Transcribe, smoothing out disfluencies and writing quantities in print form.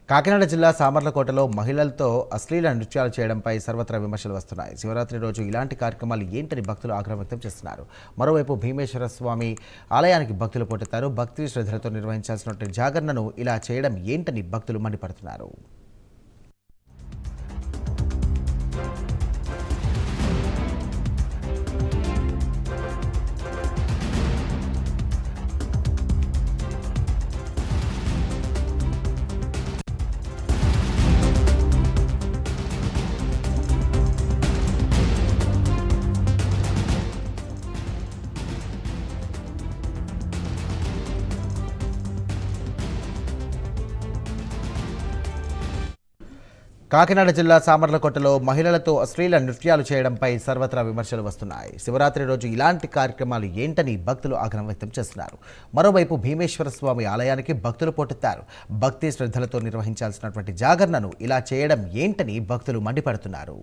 కాకినాడ జిల్లా సామర్లకోటలో మహిళలతో అశ్లీల నృత్యాలు చేయడంపై సర్వత్రా విమర్శలు వస్తున్నాయి. శివరాత్రి రోజు ఇలాంటి కార్యక్రమాలు ఏంటని భక్తులు ఆగ్రహం వ్యక్తం చేస్తున్నారు. మరోవైపు భీమేశ్వర స్వామి ఆలయానికి భక్తులు పోటెత్తారు. భక్తి శ్రద్ధలతో నిర్వహించాల్సినటువంటి జాగరణను ఇలా చేయడం ఏంటని భక్తులు మండిపడుతున్నారు. కాకినాడ జిల్లా సామర్లకోటలో మహిళలతో అశ్లీల నృత్యాలు చేయడంపై సర్వత్రా విమర్శలు వస్తున్నాయి. శివరాత్రి రోజు ఇలాంటి కార్యక్రమాలు ఏంటని భక్తులు ఆగ్రహం వ్యక్తం చేస్తున్నారు. మరోవైపు భీమేశ్వర స్వామి ఆలయానికి భక్తులు పోటెత్తారు. భక్తి శ్రద్ధలతో నిర్వహించాల్సినటువంటి జాగరణను ఇలా చేయడం ఏంటని భక్తులు మండిపడుతున్నారు.